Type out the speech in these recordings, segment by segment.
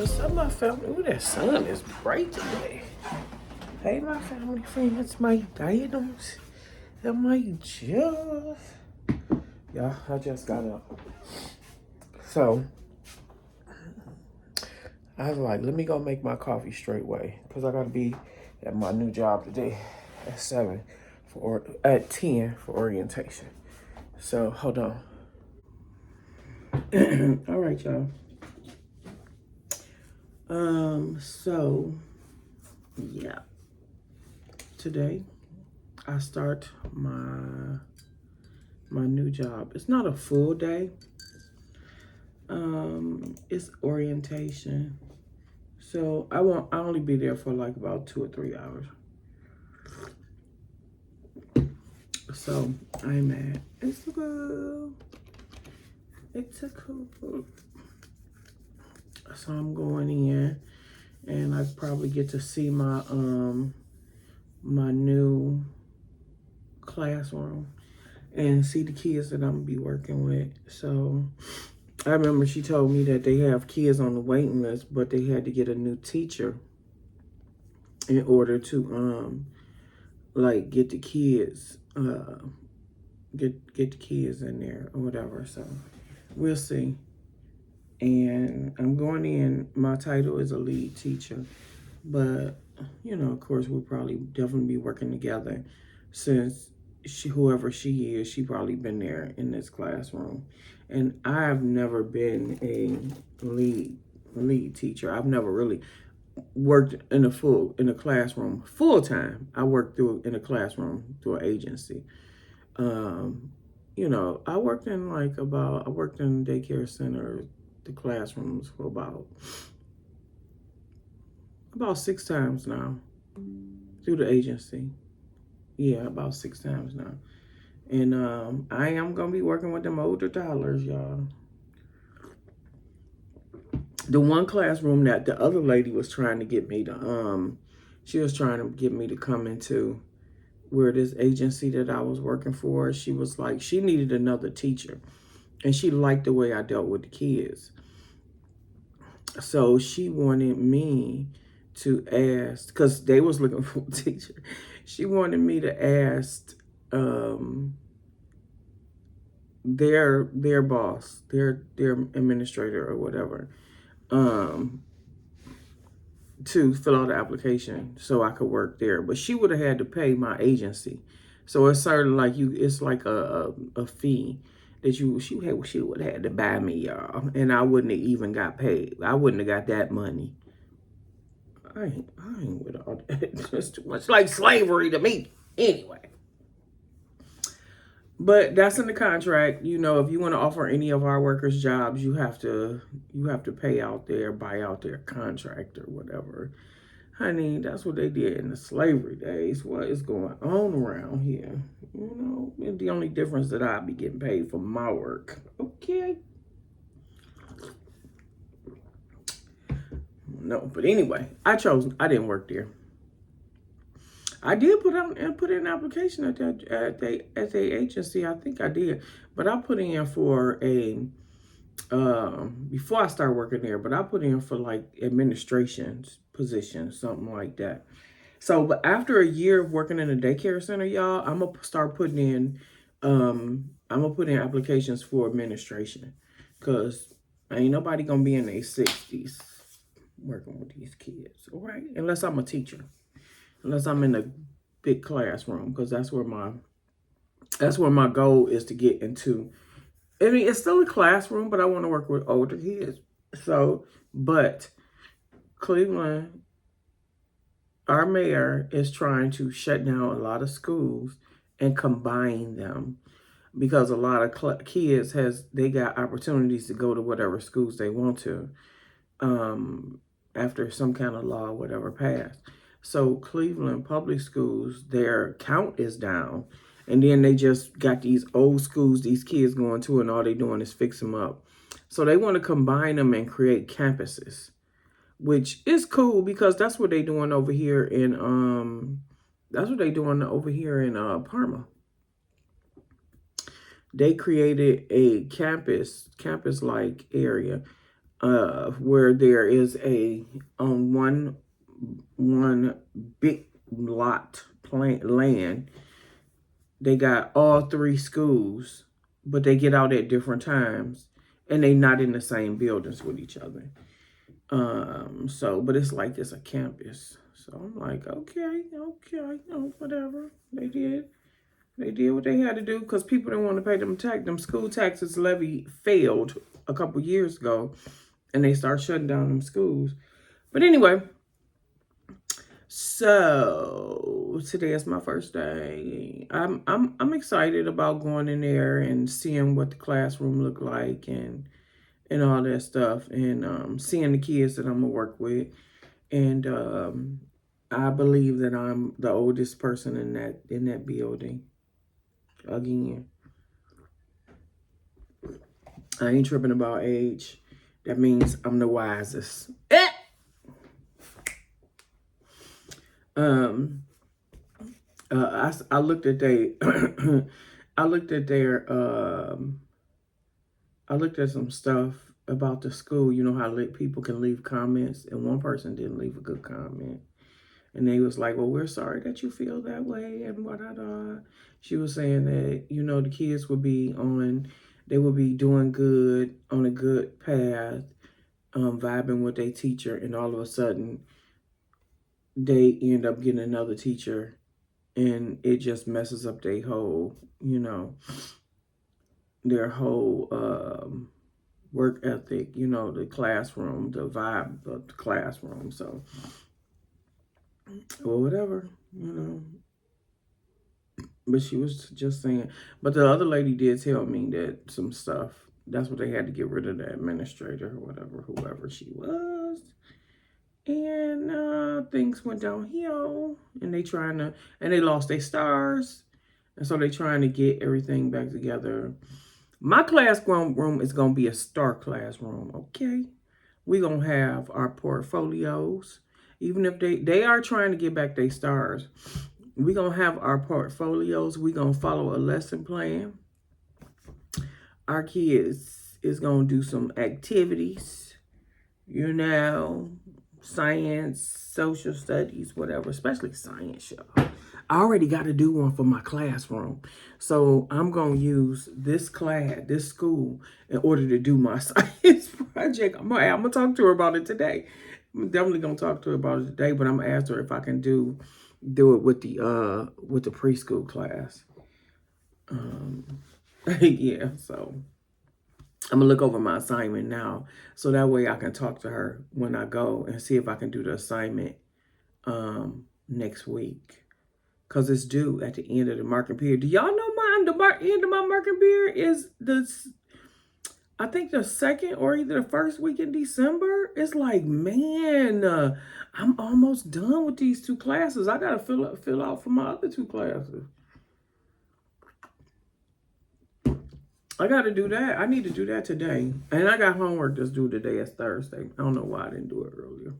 What's up, my family? Ooh, that sun is bright today. Hey, my family friends, my items, and my Jeff. Yeah, I just got up. So, I was like, let me go make my coffee straight way. Because I got to be at my new job today at 7 at 10 for orientation. So, hold on. All right, y'all. So, yeah. Today, I start my new job. It's not a full day. It's orientation. So I only be there for like about 2 or 3 hours. So I'm at it's a cool. So I'm going in and I probably get to see my my new classroom and see the kids that I'm gonna be working with. So I remember she told me that they have kids on the waiting list, but they had to get a new teacher in order to like get the kids get the kids in there or whatever. So we'll see. And I'm going in. My title is a lead teacher, but you know, of course, we'll probably definitely be working together since whoever she is, she probably been there in this classroom. And I've never been a lead teacher. I've never really worked in a classroom full time. I worked in a classroom through an agency. You know, I worked in daycare center, the classrooms for about 6 times now through the agency. Yeah, about 6 times now. And I am gonna be working with them older toddlers, y'all. The one classroom that the other lady was trying to get me to she was trying to get me to come into, where this agency that I was working for, she was like, she needed another teacher. And she liked the way I dealt with the kids. So she wanted me to ask, because they was looking for a teacher. She wanted me to ask their boss, their administrator or whatever, to fill out the application so I could work there. But she would have had to pay my agency. So it's sort of like it's like a fee that she would have had to buy me, y'all. And I wouldn't have even got paid. I wouldn't have got that money. I ain't with all that. It's too much like slavery to me. Anyway. But that's in the contract. You know, if you want to offer any of our workers jobs, you have to buy out their contract or whatever. Honey, that's what they did in the slavery days. What is going on around here? You know, the only difference that I'll be getting paid for my work. Okay. No, but anyway, I didn't work there. I did put in an application at the agency. I think I did, but I put in for a before I started working there. But I put in for like administration position, something like that. So, but after a year of working in a daycare center, y'all, I'm gonna start putting in. I'm gonna put in applications for administration, cause ain't nobody gonna be in their 60s working with these kids, all right? Unless I'm a teacher. Unless I'm in a big classroom, because that's where my goal is to get into. I mean, it's still a classroom, but I want to work with older kids. So, but Cleveland, our mayor is trying to shut down a lot of schools and combine them, because a lot of kids they got opportunities to go to whatever schools they want to, after some kind of law or whatever passed. So Cleveland public schools, their count is down. And then they just got these old schools these kids going to, and all they doing is fix them up. So they want to combine them and create campuses, which is cool, because that's what they doing over here in Parma. They created a campus like area where there is a on one big lot land. They got all 3 schools, but they get out at different times, and they not in the same buildings with each other. So, but it's like it's a campus. So I'm like, okay, no, whatever. They did what they had to do because people didn't want to pay them tax. Them school taxes levy failed a couple years ago, and they start shutting down them schools. But anyway, so today is my first day. I'm excited about going in there and seeing what the classroom look like and all that stuff, and seeing the kids that I'm gonna work with. And I believe that I'm the oldest person in that building. Again, I ain't tripping about age. That means I'm the wisest. I looked at I looked at some stuff about the school. You know how people can leave comments, and one person didn't leave a good comment. And they was like, well, we're sorry that you feel that way, and blah. She was saying that, you know, the kids would be doing good, on a good path, vibing with their teacher, and all of a sudden, they end up getting another teacher, and it just messes up their whole, you know, their whole work ethic, you know, the classroom, the vibe of the classroom. So, well, whatever, you know. But she was just saying, but the other lady did tell me that some stuff, that's what they had to get rid of, the administrator or whatever, whoever she was. And things went downhill, and they lost their stars. And so they trying to get everything back together. My classroom is going to be a star classroom, okay? We're going to have our portfolios. Even if they are trying to get back their stars, we're going to have our portfolios. We're going to follow a lesson plan. Our kids is going to do some activities, you know, science, social studies, whatever, especially science, y'all. I already got to do one for my classroom. So I'm going to use this school in order to do my science project. I'm going to talk to her about it today. I'm definitely going to talk to her about it today, but I'm going to ask her if I can do it with the preschool class. Yeah, so I'm gonna look over my assignment now, so that way I can talk to her when I go and see if I can do the assignment next week, because it's due at the end of the marking period. Do y'all know the end of my marking period is I think the second or either the first week in December? It's like, man, I'm almost done with these 2 classes. I gotta fill out for my other 2 classes. I got to do that. I need to do that today. And I got homework that's due today. It's Thursday. I don't know why I didn't do it earlier.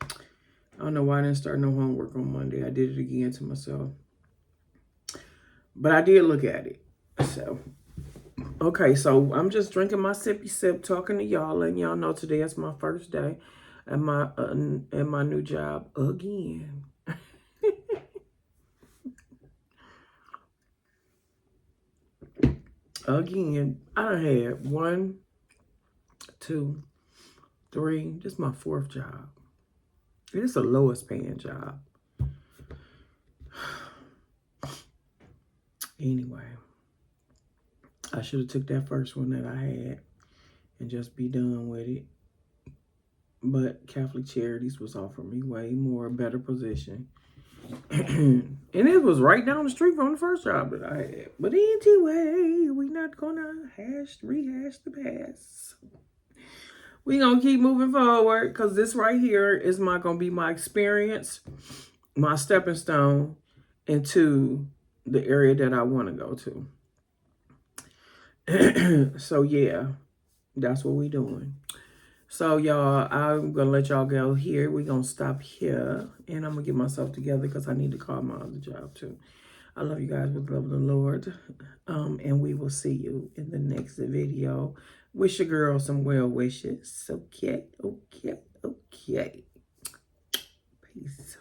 I don't know why I didn't start no homework on Monday. I did it again to myself. But I did look at it. So, okay. So I'm just drinking my sippy sip, talking to y'all, letting y'all know today is my first day at my new job again. Again, I had 1, 2, 3. This is my 4th job. It's the lowest paying job. Anyway, I should have took that first one that I had and just be done with it. But Catholic Charities was offering me way more, better position. And it was right down the street from the first job that I had. But anyway, we're not gonna rehash the past. We're gonna keep moving forward, because this right here is gonna be my experience, my stepping stone into the area that I want to go to. So yeah, that's what we're doing. So y'all, I'm gonna let y'all go here. We're gonna stop here, and I'm gonna get myself together because I need to call my other job too. I love you guys with the love of the Lord, and we will see you in the next video. wish your girl some well wishes. Okay, okay, okay. Peace.